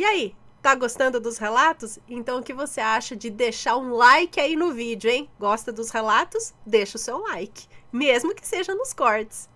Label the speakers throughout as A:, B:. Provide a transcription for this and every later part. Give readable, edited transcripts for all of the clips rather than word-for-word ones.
A: E aí, tá gostando dos relatos? Então o que você acha de deixar um like aí no vídeo, hein? Gosta dos relatos? Deixa o seu like, mesmo que seja nos cortes.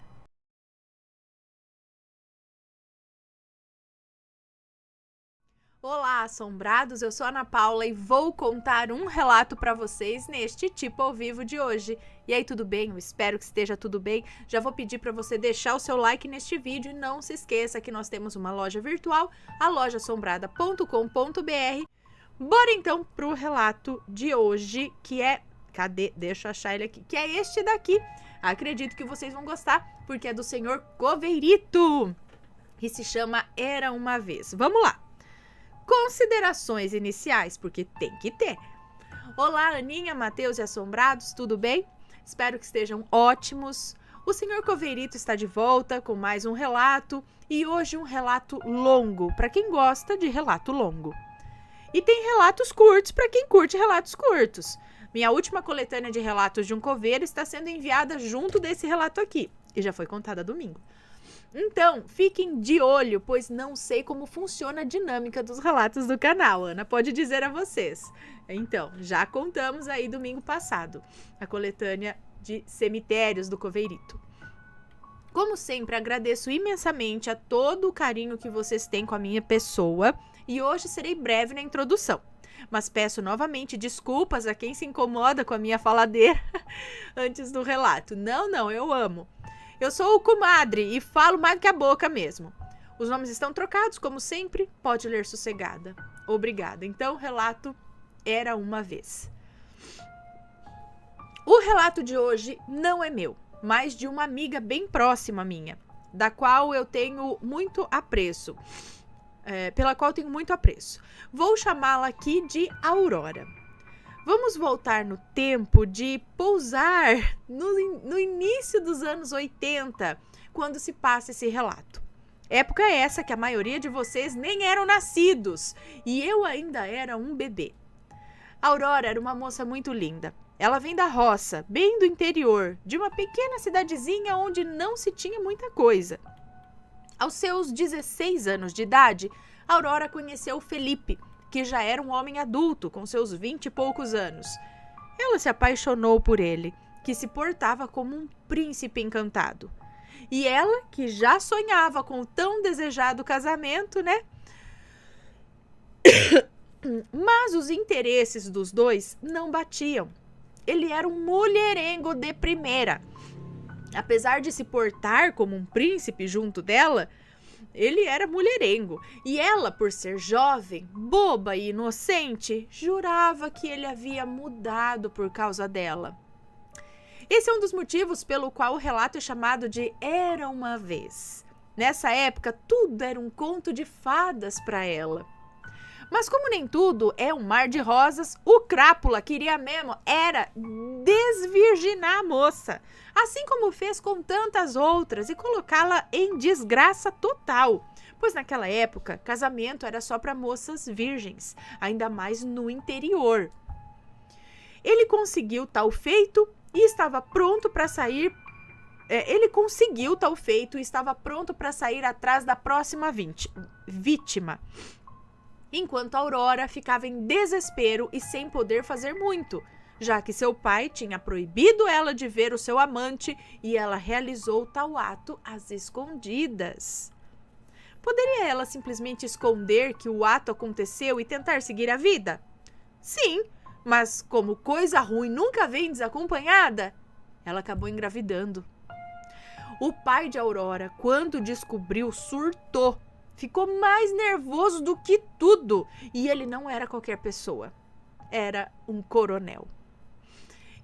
A: Olá, assombrados! Eu sou a Ana Paula e vou contar um relato para vocês neste Tipo ao Vivo de hoje. E aí, tudo bem? Eu espero que esteja tudo bem. Já vou pedir para você deixar o seu like neste vídeo e não se esqueça que nós temos uma loja virtual, a lojassombrada.com.br. Bora então pro relato de hoje, que é... Cadê? Deixa eu achar ele aqui. Que é este daqui. Acredito que vocês vão gostar, porque é do senhor Coveirito, que se chama Era Uma Vez. Vamos lá. Considerações iniciais, porque tem que ter. Olá, Aninha, Matheus e assombrados, tudo bem? Espero que estejam ótimos. O senhor Coveirito está de volta com mais um relato e hoje um relato longo, para quem gosta de relato longo. E tem relatos curtos para quem curte relatos curtos. Minha última coletânea de relatos de um coveiro está sendo enviada junto desse relato aqui e já foi contada domingo. Então, fiquem de olho, pois não sei como funciona a dinâmica dos relatos do canal. Ana pode dizer a vocês. Então, já contamos aí domingo passado, a coletânea de cemitérios do Coveirito. Como sempre, agradeço imensamente a todo o carinho que vocês têm com a minha pessoa e hoje serei breve na introdução. Mas peço novamente desculpas a quem se incomoda com a minha faladeira antes do relato. Não, eu amo. Eu sou o comadre e falo mais do que a boca mesmo. Os nomes estão trocados, como sempre, pode ler sossegada. Obrigada. Então, o relato Era Uma Vez. O relato de hoje não é meu, mas de uma amiga bem próxima minha, da qual eu tenho muito apreço. Pela qual tenho muito apreço. Vou chamá-la aqui de Aurora. Vamos voltar no tempo de pousar no início dos anos 80, quando se passa esse relato. Época essa que a maioria de vocês nem eram nascidos, e eu ainda era um bebê. Aurora era uma moça muito linda. Ela vem da roça, bem do interior, de uma pequena cidadezinha onde não se tinha muita coisa. Aos seus 16 anos de idade, Aurora conheceu Felipe, que já era um homem adulto, com seus 20 e poucos anos. Ela se apaixonou por ele, que se portava como um príncipe encantado. E ela, que já sonhava com o tão desejado casamento, né? Mas os interesses dos dois não batiam. Ele era um mulherengo de primeira. Apesar de se portar como um príncipe junto dela, ele era mulherengo, e ela, por ser jovem, boba e inocente, jurava que ele havia mudado por causa dela. Esse é um dos motivos pelo qual o relato é chamado de Era Uma Vez. Nessa época, tudo era um conto de fadas para ela. Mas como nem tudo é um mar de rosas, o crápula queria mesmo era desvirginar a moça, assim como fez com tantas outras e colocá-la em desgraça total, pois naquela época casamento era só para moças virgens, ainda mais no interior. Ele conseguiu tal feito e estava pronto para sair. Ele conseguiu tal feito e estava pronto para sair atrás da próxima vítima. Enquanto Aurora ficava em desespero e sem poder fazer muito, já que seu pai tinha proibido ela de ver o seu amante e ela realizou tal ato às escondidas. Poderia ela simplesmente esconder que o ato aconteceu e tentar seguir a vida? Sim, mas como coisa ruim nunca vem desacompanhada, ela acabou engravidando. O pai de Aurora, quando descobriu, surtou. Ficou mais nervoso do que tudo. E ele não era qualquer pessoa. Era um coronel.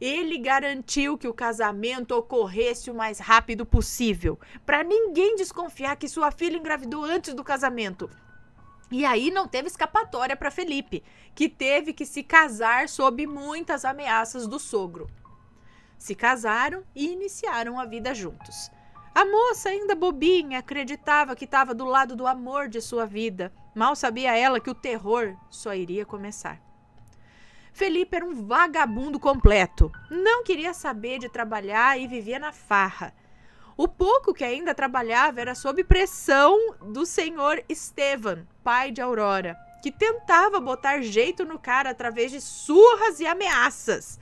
A: Ele garantiu que o casamento ocorresse o mais rápido possível, para ninguém desconfiar que sua filha engravidou antes do casamento. E aí não teve escapatória para Felipe, que teve que se casar sob muitas ameaças do sogro. Se casaram e iniciaram a vida juntos. A moça, ainda bobinha, acreditava que estava do lado do amor de sua vida. Mal sabia ela que o terror só iria começar. Felipe era um vagabundo completo. Não queria saber de trabalhar e vivia na farra. O pouco que ainda trabalhava era sob pressão do senhor Estevan, pai de Aurora, que tentava botar jeito no cara através de surras e ameaças.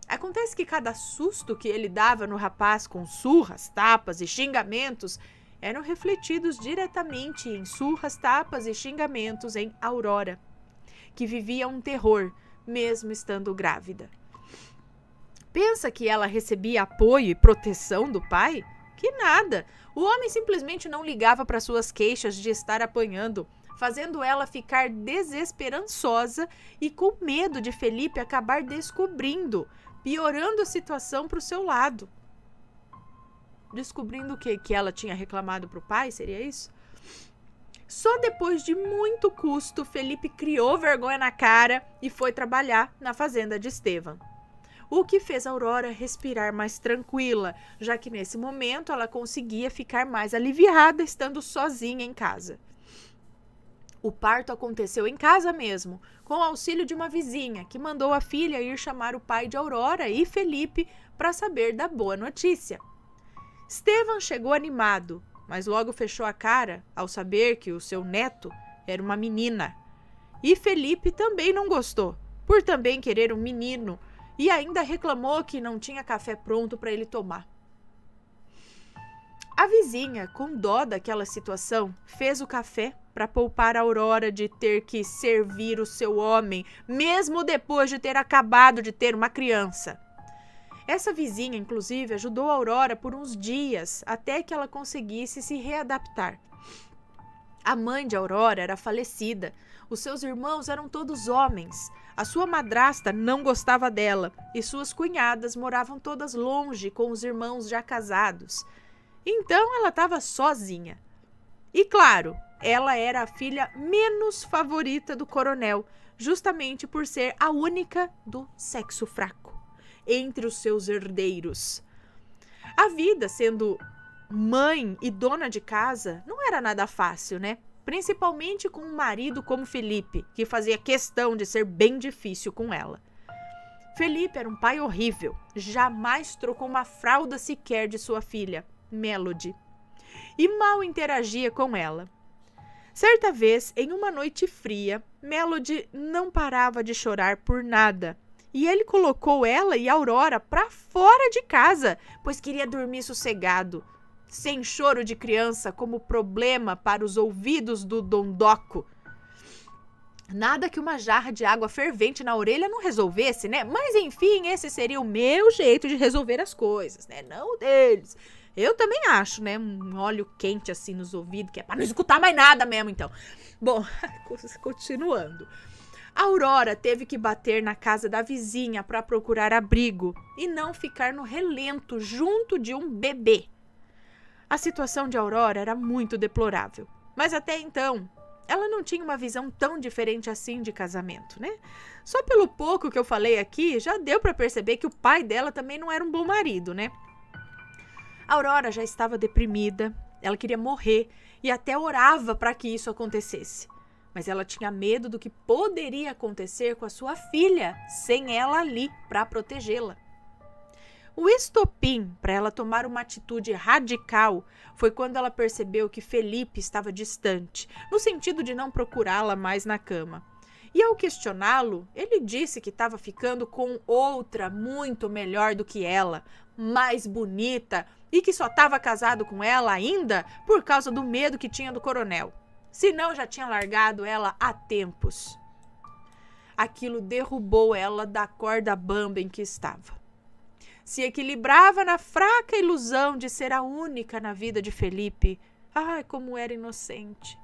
A: Acontece que cada susto que ele dava no rapaz com surras, tapas e xingamentos eram refletidos diretamente em surras, tapas e xingamentos em Aurora, que vivia um terror, mesmo estando grávida. Pensa que ela recebia apoio e proteção do pai? Que nada! O homem simplesmente não ligava para suas queixas de estar apanhando, fazendo ela ficar desesperançosa e com medo de Felipe acabar descobrindo, piorando a situação para o seu lado. Descobrindo o quê? Que ela tinha reclamado para o pai? Seria isso? Só depois de muito custo, Felipe criou vergonha na cara e foi trabalhar na fazenda de Estevan. O que fez Aurora respirar mais tranquila, já que nesse momento ela conseguia ficar mais aliviada estando sozinha em casa. O parto aconteceu em casa mesmo, com o auxílio de uma vizinha, que mandou a filha ir chamar o pai de Aurora e Felipe para saber da boa notícia. Estevan chegou animado, mas logo fechou a cara ao saber que o seu neto era uma menina. E Felipe também não gostou, por também querer um menino, e ainda reclamou que não tinha café pronto para ele tomar. A vizinha, com dó daquela situação, fez o café para poupar a Aurora de ter que servir o seu homem, mesmo depois de ter acabado de ter uma criança. Essa vizinha, inclusive, ajudou a Aurora por uns dias, até que ela conseguisse se readaptar. A mãe de Aurora era falecida, os seus irmãos eram todos homens, a sua madrasta não gostava dela e suas cunhadas moravam todas longe com os irmãos já casados. Então ela estava sozinha. E claro, ela era a filha menos favorita do coronel, justamente por ser a única do sexo fraco entre os seus herdeiros. A vida sendo mãe e dona de casa não era nada fácil, né? Principalmente com um marido como Felipe, que fazia questão de ser bem difícil com ela. Felipe era um pai horrível, jamais trocou uma fralda sequer de sua filha, Melody, e mal interagia com ela. Certa vez, em uma noite fria, Melody não parava de chorar por nada, e ele colocou ela e Aurora para fora de casa, pois queria dormir sossegado, sem choro de criança como problema para os ouvidos do dondoco. Nada que uma jarra de água fervente na orelha não resolvesse, né? Mas enfim, esse seria o meu jeito de resolver as coisas, né? Não o deles. Eu também acho, né? Um óleo quente assim nos ouvidos, que é para não escutar mais nada mesmo, então. Bom, continuando. A Aurora teve que bater na casa da vizinha para procurar abrigo e não ficar no relento junto de um bebê. A situação de Aurora era muito deplorável, mas até então ela não tinha uma visão tão diferente assim de casamento, né? Só pelo pouco que eu falei aqui, já deu para perceber que o pai dela também não era um bom marido, né? A Aurora já estava deprimida, ela queria morrer e até orava para que isso acontecesse. Mas ela tinha medo do que poderia acontecer com a sua filha sem ela ali para protegê-la. O estopim para ela tomar uma atitude radical foi quando ela percebeu que Felipe estava distante, no sentido de não procurá-la mais na cama. E ao questioná-lo, ele disse que estava ficando com outra muito melhor do que ela, mais bonita, e que só estava casado com ela ainda por causa do medo que tinha do coronel. Senão já tinha largado ela há tempos. Aquilo derrubou ela da corda bamba em que estava. Se equilibrava na fraca ilusão de ser a única na vida de Felipe. Ai, como era inocente.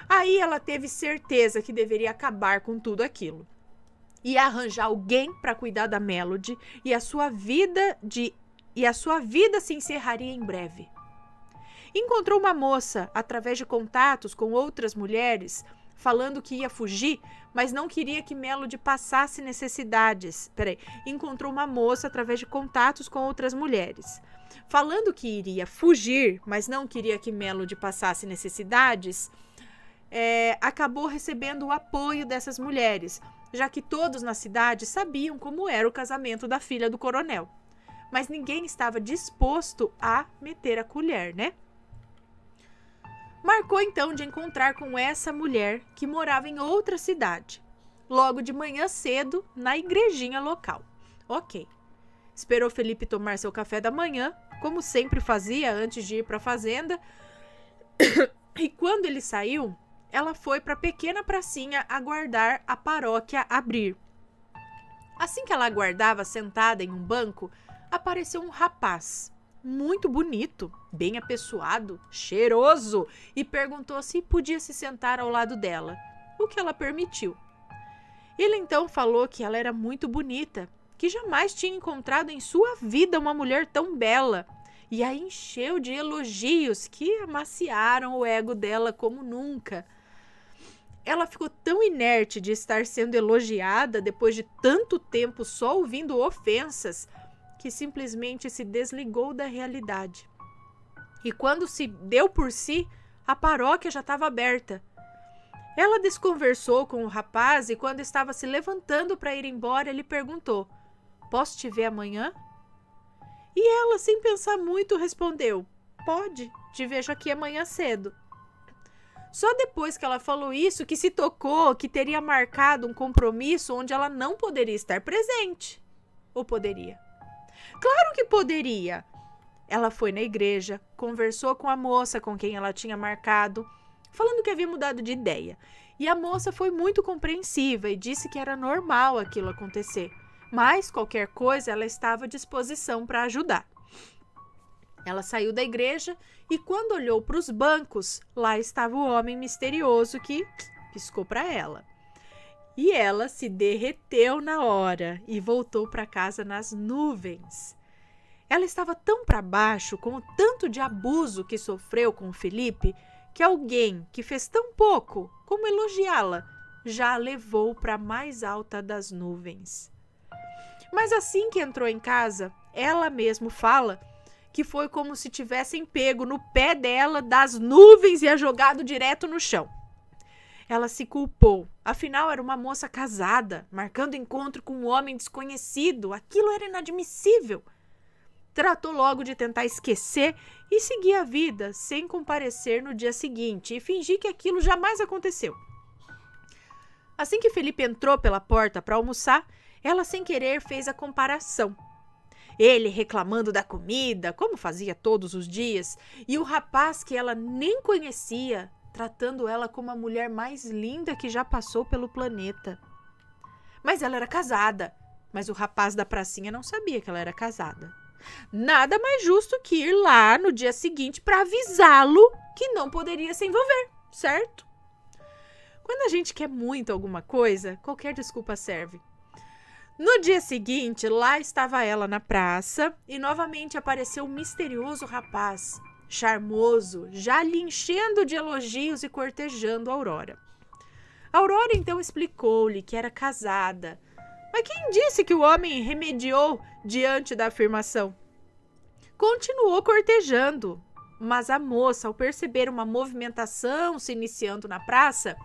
A: Aí ela teve certeza que deveria acabar com tudo aquilo. Ia arranjar alguém para cuidar da Melody e a sua vida se encerraria em breve. Encontrou uma moça através de contatos com outras mulheres, falando que ia fugir, mas não queria que Melody passasse necessidades. Encontrou uma moça através de contatos com outras mulheres, falando que iria fugir, mas não queria que Melody passasse necessidades. Acabou recebendo o apoio dessas mulheres, já que todos na cidade sabiam como era o casamento da filha do coronel. mas ninguém estava disposto a meter a colher, né? Marcou então de encontrar com essa mulher que morava em outra cidade, logo de manhã cedo, na igrejinha local. Ok. Esperou Felipe tomar seu café da manhã, como sempre fazia antes de ir para a fazenda. E quando ele saiu, ela foi para a pequena pracinha aguardar a paróquia abrir. Assim que ela aguardava sentada em um banco, apareceu um rapaz, muito bonito, bem apessoado, cheiroso, e perguntou se podia se sentar ao lado dela, o que ela permitiu. Ele então falou que ela era muito bonita, que jamais tinha encontrado em sua vida uma mulher tão bela, e a encheu de elogios que amaciaram o ego dela como nunca. Ela ficou tão inerte de estar sendo elogiada depois de tanto tempo só ouvindo ofensas, que simplesmente se desligou da realidade. E quando se deu por si, a paróquia já estava aberta. Ela desconversou com o rapaz e quando estava se levantando para ir embora, ele perguntou: "Posso te ver amanhã?" E ela, sem pensar muito, respondeu: "Pode, te vejo aqui amanhã cedo." Só depois que ela falou isso que se tocou que teria marcado um compromisso onde ela não poderia estar presente. Ou poderia? Claro que poderia! Ela foi na igreja, conversou com a moça com quem ela tinha marcado, falando que havia mudado de ideia. E a moça foi muito compreensiva e disse que era normal aquilo acontecer. Mas, qualquer coisa, ela estava à disposição para ajudar. Ela saiu da igreja e, quando olhou para os bancos, lá estava o homem misterioso que piscou para ela. E ela se derreteu na hora e voltou para casa nas nuvens. Ela estava tão para baixo com o tanto de abuso que sofreu com o Felipe que alguém que fez tão pouco como elogiá-la já a levou para a mais alta das nuvens. Mas assim que entrou em casa, ela mesma fala que foi como se tivessem pego no pé dela das nuvens e a jogado direto no chão. Ela se culpou, afinal era uma moça casada, marcando encontro com um homem desconhecido, aquilo era inadmissível. Tratou logo de tentar esquecer e seguir a vida sem comparecer no dia seguinte e fingir que aquilo jamais aconteceu. Assim que Felipe entrou pela porta para almoçar, ela sem querer fez a comparação. Ele reclamando da comida, como fazia todos os dias, e o rapaz que ela nem conhecia, tratando ela como a mulher mais linda que já passou pelo planeta. Mas ela era casada, mas o rapaz da pracinha não sabia que ela era casada. Nada mais justo que ir lá no dia seguinte para avisá-lo que não poderia se envolver, certo? Quando a gente quer muito alguma coisa, qualquer desculpa serve. No dia seguinte, lá estava ela na praça e novamente apareceu um misterioso rapaz, charmoso, já lhe enchendo de elogios e cortejando Aurora. Aurora então explicou-lhe que era casada. Mas quem disse que o homem remediou diante da afirmação? Continuou cortejando, mas a moça, ao perceber uma movimentação se iniciando na praça,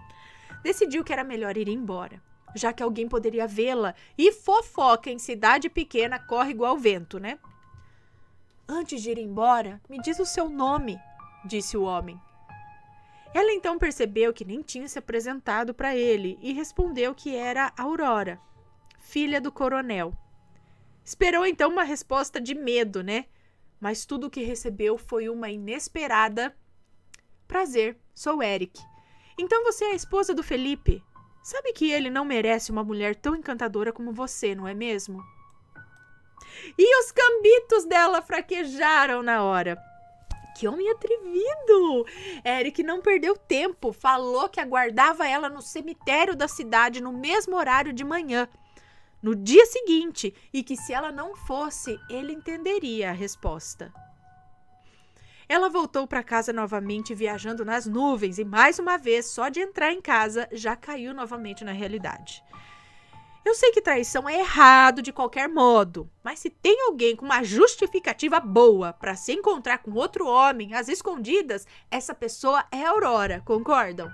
A: decidiu que era melhor ir embora, já que alguém poderia vê-la e fofoca em cidade pequena corre igual vento, né? Antes de ir embora, me diz o seu nome, disse o homem. Ela então percebeu que nem tinha se apresentado para ele e respondeu que era Aurora, filha do coronel. Esperou então uma resposta de medo, né? Mas tudo o que recebeu foi uma inesperada: "Prazer, sou Eric. Então você é a esposa do Felipe. Sabe que ele não merece uma mulher tão encantadora como você, não é mesmo?" E os cambitos dela fraquejaram na hora. Que homem atrevido! Eric não perdeu tempo, falou que aguardava ela no cemitério da cidade no mesmo horário de manhã, no dia seguinte, e que se ela não fosse, ele entenderia a resposta. Ela voltou para casa novamente viajando nas nuvens e mais uma vez, só de entrar em casa, já caiu novamente na realidade. Eu sei que traição é errado de qualquer modo, mas se tem alguém com uma justificativa boa para se encontrar com outro homem às escondidas, essa pessoa é Aurora, concordam?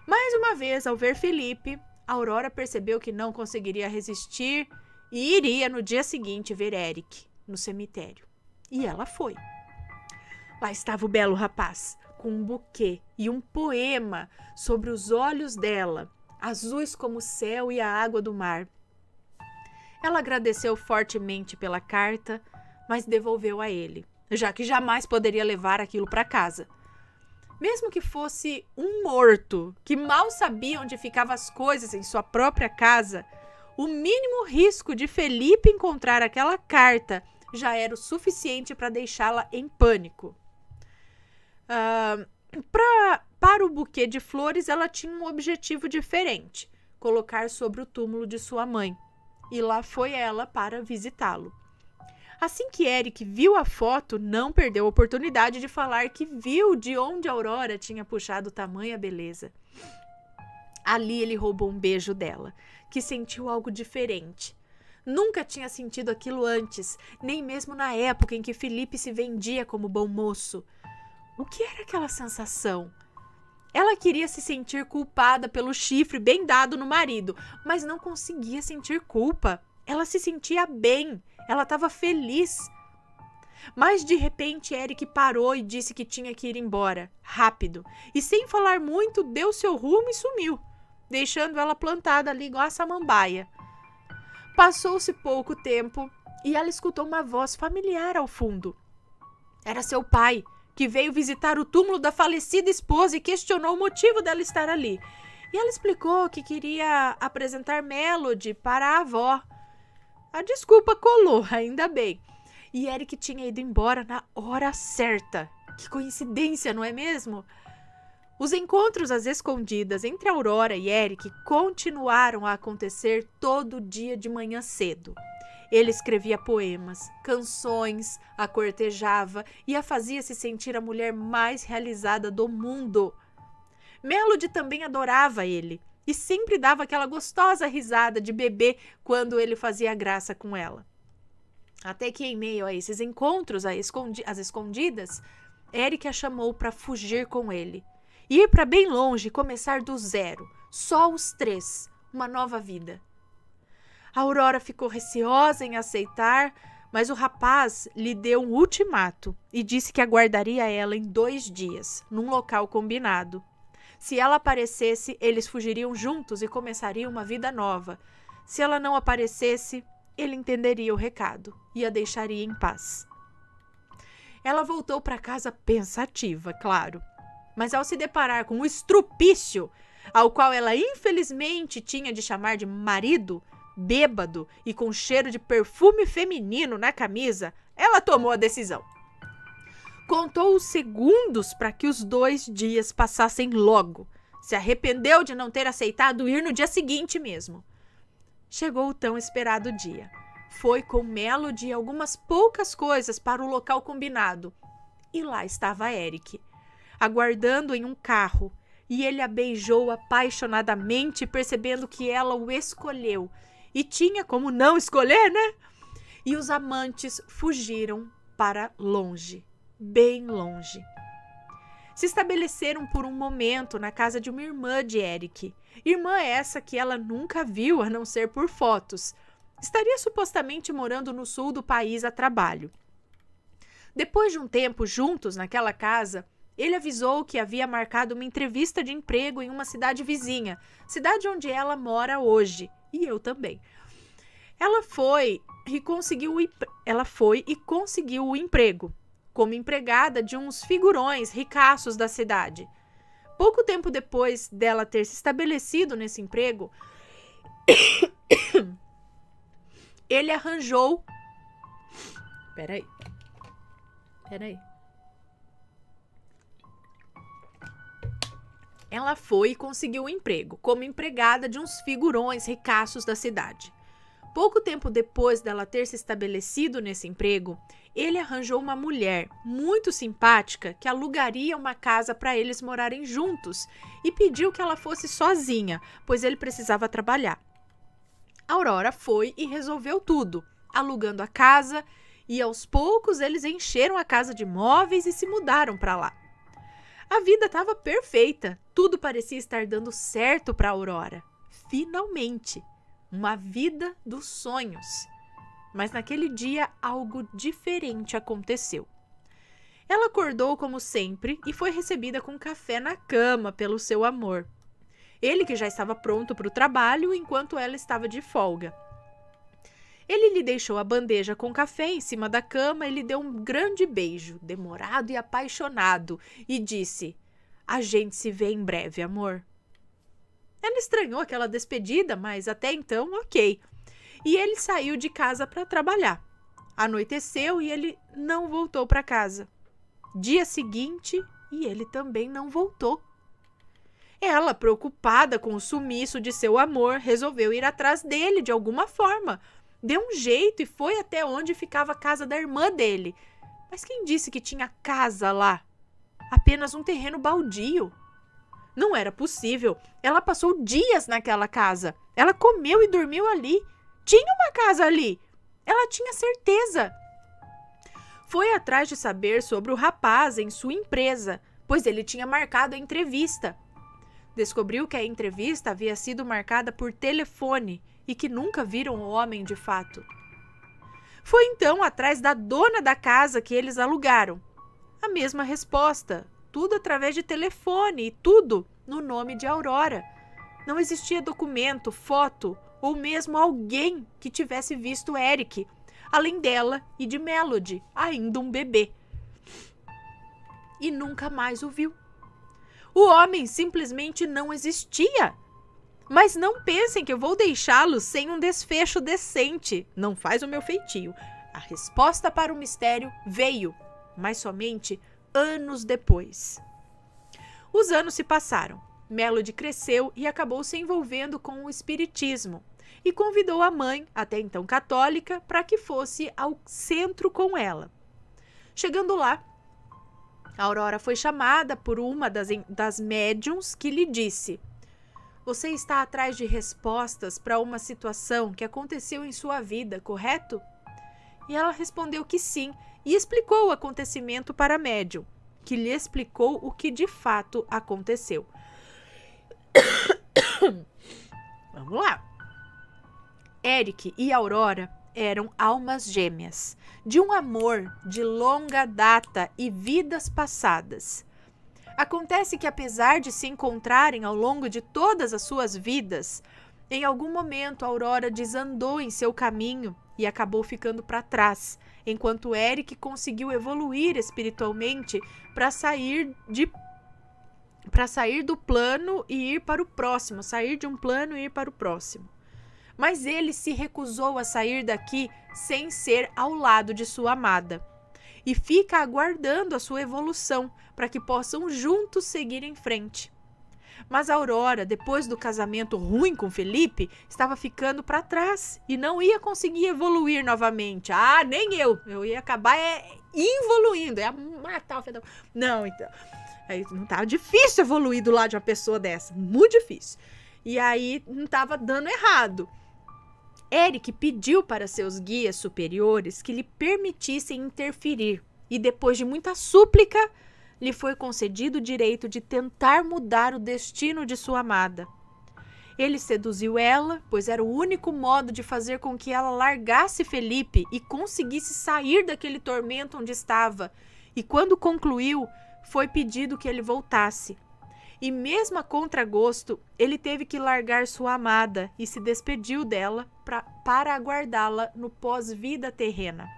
A: Mais uma vez, ao ver Felipe, Aurora percebeu que não conseguiria resistir e iria no dia seguinte ver Eric. no cemitério. E ela foi. Lá estava o belo rapaz, com um buquê e um poema sobre os olhos dela, azuis como o céu e a água do mar. Ela agradeceu fortemente pela carta, mas devolveu a ele, já que jamais poderia levar aquilo para casa. Mesmo que fosse um morto, que mal sabia onde ficavam as coisas em sua própria casa, o mínimo risco de Felipe encontrar aquela carta já era o suficiente para deixá-la em pânico. Para o buquê de flores, ela tinha um objetivo diferente: colocar sobre o túmulo de sua mãe. E lá foi ela para visitá-lo. Assim que Eric viu a foto, não perdeu a oportunidade de falar que viu de onde Aurora tinha puxado tamanha beleza. Ali ele roubou um beijo dela, que sentiu algo diferente. Nunca tinha sentido aquilo antes, nem mesmo na época em que Felipe se vendia como bom moço. O que era aquela sensação? Ela queria se sentir culpada pelo chifre bem dado no marido, mas não conseguia sentir culpa. Ela se sentia bem, ela estava feliz. Mas de repente Eric parou e disse que tinha que ir embora, rápido. E sem falar muito, deu seu rumo e sumiu, deixando ela plantada ali igual a samambaia. Passou-se pouco tempo e ela escutou uma voz familiar ao fundo. Era seu pai, que veio visitar o túmulo da falecida esposa e questionou o motivo dela estar ali. E ela explicou que queria apresentar Melody para a avó. A desculpa colou, ainda bem. E Eric tinha ido embora na hora certa. Que coincidência, não é mesmo? Os encontros às escondidas entre Aurora e Eric continuaram a acontecer todo dia de manhã cedo. Ele escrevia poemas, canções, a cortejava e a fazia se sentir a mulher mais realizada do mundo. Melody também adorava ele e sempre dava aquela gostosa risada de bebê quando ele fazia graça com ela. Até que, em meio a esses encontros às escondidas, Eric a chamou para fugir com ele. Ir para bem longe e começar do zero, só os três, uma nova vida. A Aurora ficou receosa em aceitar, mas o rapaz lhe deu um ultimato e disse que aguardaria ela em 2 dias, num local combinado. Se ela aparecesse, eles fugiriam juntos e começariam uma vida nova. Se ela não aparecesse, ele entenderia o recado e a deixaria em paz. Ela voltou para casa pensativa, claro, mas ao se deparar com o estrupício, ao qual ela infelizmente tinha de chamar de marido, bêbado e com cheiro de perfume feminino na camisa, ela tomou a decisão. Contou os segundos para que os 2 dias passassem logo. Se arrependeu de não ter aceitado ir no dia seguinte mesmo. Chegou o tão esperado dia. Foi com Melody e algumas poucas coisas para o local combinado. E lá estava Eric, aguardando em um carro, e ele a beijou apaixonadamente, percebendo que ela o escolheu. E tinha como não escolher, né? E os amantes fugiram para longe, bem longe. Se estabeleceram por um momento na casa de uma irmã de Eric. Irmã essa que ela nunca viu a não ser por fotos. Estaria supostamente morando no sul do país a trabalho. Depois de um tempo juntos naquela casa, ele avisou que havia marcado uma entrevista de emprego em uma cidade vizinha, cidade onde ela mora hoje. E eu também. Ela foi e conseguiu o emprego como empregada de uns figurões ricaços da cidade. Pouco tempo depois dela ter se estabelecido nesse emprego, ele arranjou... Peraí. Ela foi e conseguiu um emprego como empregada de uns figurões ricaços da cidade. Pouco tempo depois dela ter se estabelecido nesse emprego, ele arranjou uma mulher muito simpática que alugaria uma casa para eles morarem juntos e pediu que ela fosse sozinha, pois ele precisava trabalhar. A Aurora foi e resolveu tudo, alugando a casa, e aos poucos eles encheram a casa de móveis e se mudaram para lá. A vida estava perfeita, tudo parecia estar dando certo para a Aurora. Finalmente, uma vida dos sonhos. Mas naquele dia algo diferente aconteceu. Ela acordou como sempre e foi recebida com café na cama pelo seu amor. Ele que já estava pronto para o trabalho enquanto ela estava de folga. Ele lhe deixou a bandeja com café em cima da cama e lhe deu um grande beijo, demorado e apaixonado, e disse: "A gente se vê em breve, amor." Ela estranhou aquela despedida, mas até então, ok. E ele saiu de casa para trabalhar. Anoiteceu e ele não voltou para casa. Dia seguinte, e ele também não voltou. Ela, preocupada com o sumiço de seu amor, resolveu ir atrás dele de alguma forma. Deu um jeito e foi até onde ficava a casa da irmã dele. Mas quem disse que tinha casa lá? Apenas um terreno baldio. Não era possível. Ela passou dias naquela casa. Ela comeu e dormiu ali. Tinha uma casa ali. Ela tinha certeza. Foi atrás de saber sobre o rapaz em sua empresa, pois ele tinha marcado a entrevista. Descobriu que a entrevista havia sido marcada por telefone e que nunca viram o homem de fato. Foi então atrás da dona da casa que eles alugaram. A mesma resposta, tudo através de telefone e tudo no nome de Aurora. Não existia documento, foto ou mesmo alguém que tivesse visto Eric, além dela e de Melody, ainda um bebê. E nunca mais o viu. O homem simplesmente não existia. Mas não pensem que eu vou deixá-lo sem um desfecho decente. Não faz o meu feitio. A resposta para o mistério veio, mas somente anos depois. Os anos se passaram. Melody cresceu e acabou se envolvendo com o espiritismo e convidou a mãe, até então católica, para que fosse ao centro com ela. Chegando lá, Aurora foi chamada por uma das médiuns que lhe disse: "Você está atrás de respostas para uma situação que aconteceu em sua vida, correto?" E ela respondeu que sim e explicou o acontecimento para a médium, que lhe explicou o que de fato aconteceu. Vamos lá. Eric e Aurora eram almas gêmeas, de um amor de longa data e vidas passadas. Acontece que, apesar de se encontrarem ao longo de todas as suas vidas, em algum momento Aurora desandou em seu caminho e acabou ficando para trás, enquanto Eric conseguiu evoluir espiritualmente para sair do plano e ir para o próximo, sair de um plano e ir para o próximo. Mas ele se recusou a sair daqui sem ser ao lado de sua amada e fica aguardando a sua evolução para que possam juntos seguir em frente. Mas Aurora, depois do casamento ruim com Felipe, estava ficando para trás e não ia conseguir evoluir novamente. Ah, nem eu ia acabar evoluindo, ia matar o fedor. Não, então, aí não estava difícil evoluir do lado de uma pessoa dessa, muito difícil. E aí não estava dando errado. Eric pediu para seus guias superiores que lhe permitissem interferir e, depois de muita súplica, lhe foi concedido o direito de tentar mudar o destino de sua amada. Ele seduziu ela, pois era o único modo de fazer com que ela largasse Felipe e conseguisse sair daquele tormento onde estava. E quando concluiu, foi pedido que ele voltasse. E mesmo a contragosto, ele teve que largar sua amada e se despediu dela para aguardá-la no pós-vida terrena.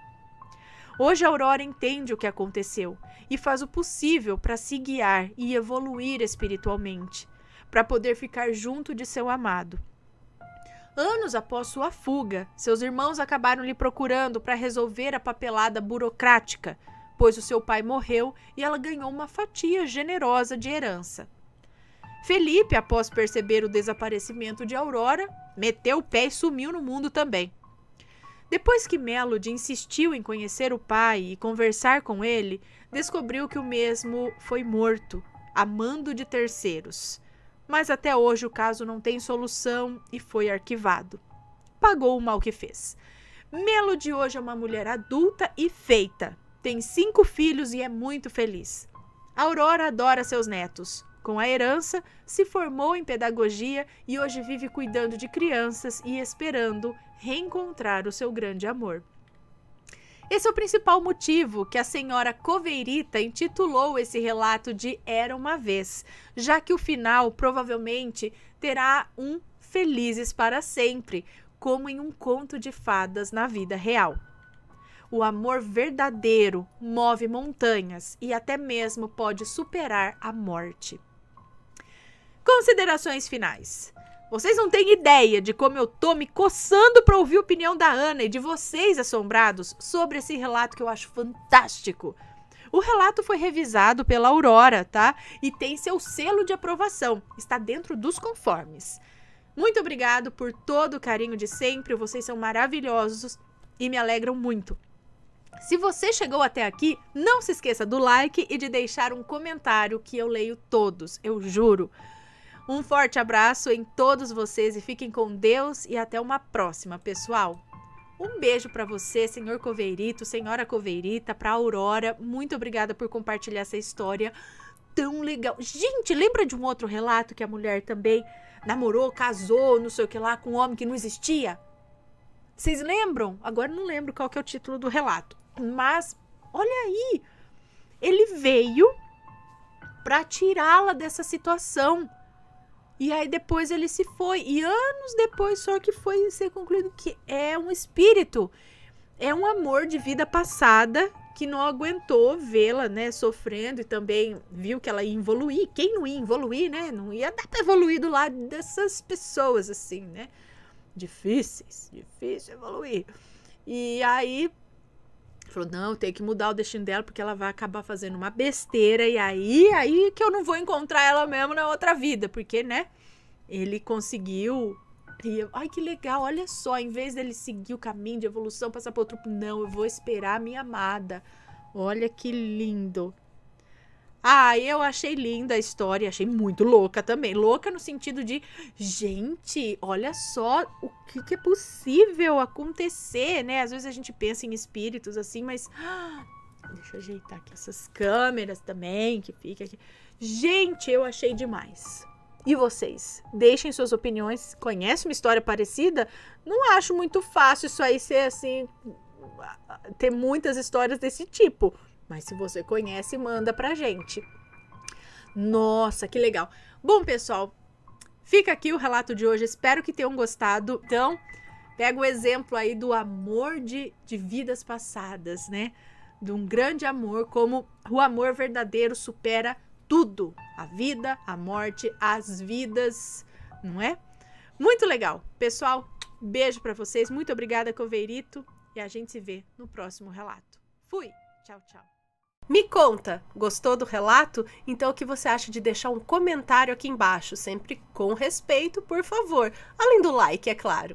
A: Hoje Aurora entende o que aconteceu e faz o possível para se guiar e evoluir espiritualmente, para poder ficar junto de seu amado. Anos após sua fuga, seus irmãos acabaram lhe procurando para resolver a papelada burocrática, pois o seu pai morreu e ela ganhou uma fatia generosa de herança. Felipe, após perceber o desaparecimento de Aurora, meteu o pé e sumiu no mundo também. Depois que Melody insistiu em conhecer o pai e conversar com ele, descobriu que o mesmo foi morto, amando de terceiros. Mas até hoje o caso não tem solução e foi arquivado. Pagou o mal que fez. Melody hoje é uma mulher adulta e feita. Tem 5 filhos e é muito feliz. Aurora adora seus netos. com a herança, se formou em pedagogia e hoje vive cuidando de crianças e esperando reencontrar o seu grande amor. Esse é o principal motivo que a senhora Coveirita intitulou esse relato de Era uma Vez, já que o final provavelmente terá um felizes para sempre, como em um conto de fadas na vida real. O amor verdadeiro move montanhas e até mesmo pode superar a morte. Considerações finais. Vocês não têm ideia de como eu tô me coçando para ouvir a opinião da Ana e de vocês assombrados sobre esse relato que eu acho fantástico. O relato foi revisado pela Aurora, tá? E tem seu selo de aprovação. Está dentro dos conformes. Muito obrigado por todo o carinho de sempre. Vocês são maravilhosos e me alegram muito. Se você chegou até aqui, não se esqueça do like e de deixar um comentário que eu leio todos, eu juro. Um forte abraço em todos vocês e fiquem com Deus e até uma próxima, pessoal. Um beijo para você, senhor Coveirito, senhora Coveirita, para Aurora. Muito obrigada por compartilhar essa história tão legal. Gente, lembra de um outro relato que a mulher também namorou, casou, não sei o que lá, com um homem que não existia? Vocês lembram? Agora não lembro qual que é o título do relato. Mas, olha aí, ele veio para tirá-la dessa situação. E aí depois ele se foi. E anos depois só que foi ser concluído que é um espírito. É um amor de vida passada que não aguentou vê-la, né, sofrendo e também viu que ela ia evoluir. Quem não ia evoluir, né? Não ia dar para evoluir do lado dessas pessoas assim, né? Difícil evoluir. E aí falou, não, tem que mudar o destino dela porque ela vai acabar fazendo uma besteira e aí que eu não vou encontrar ela mesmo na outra vida, porque, né, ele conseguiu e ai, que legal, olha só, em vez dele seguir o caminho de evolução, passar para outro, não, eu vou esperar a minha amada. Olha que lindo. Ah, eu achei linda a história, achei muito louca também. Louca no sentido de, gente, olha só o que é possível acontecer, né? Às vezes a gente pensa em espíritos assim, mas... deixa eu ajeitar aqui essas câmeras também, que fica aqui. Gente, eu achei demais. E vocês? Deixem suas opiniões. Conhece uma história parecida? Não acho muito fácil isso aí ser assim... ter muitas histórias desse tipo. Mas se você conhece, manda pra gente. Nossa, que legal. Bom, pessoal, fica aqui o relato de hoje. Espero que tenham gostado. Então, pega o exemplo aí do amor de vidas passadas, né? De um grande amor, como o amor verdadeiro supera tudo. A vida, a morte, as vidas, não é? Muito legal. Pessoal, beijo pra vocês. Muito obrigada, Coveirito. E a gente se vê no próximo relato. Fui! Tchau, tchau.
B: Me conta, gostou do relato? Então o que você acha de deixar um comentário aqui embaixo, sempre com respeito, por favor. Além do like, é claro.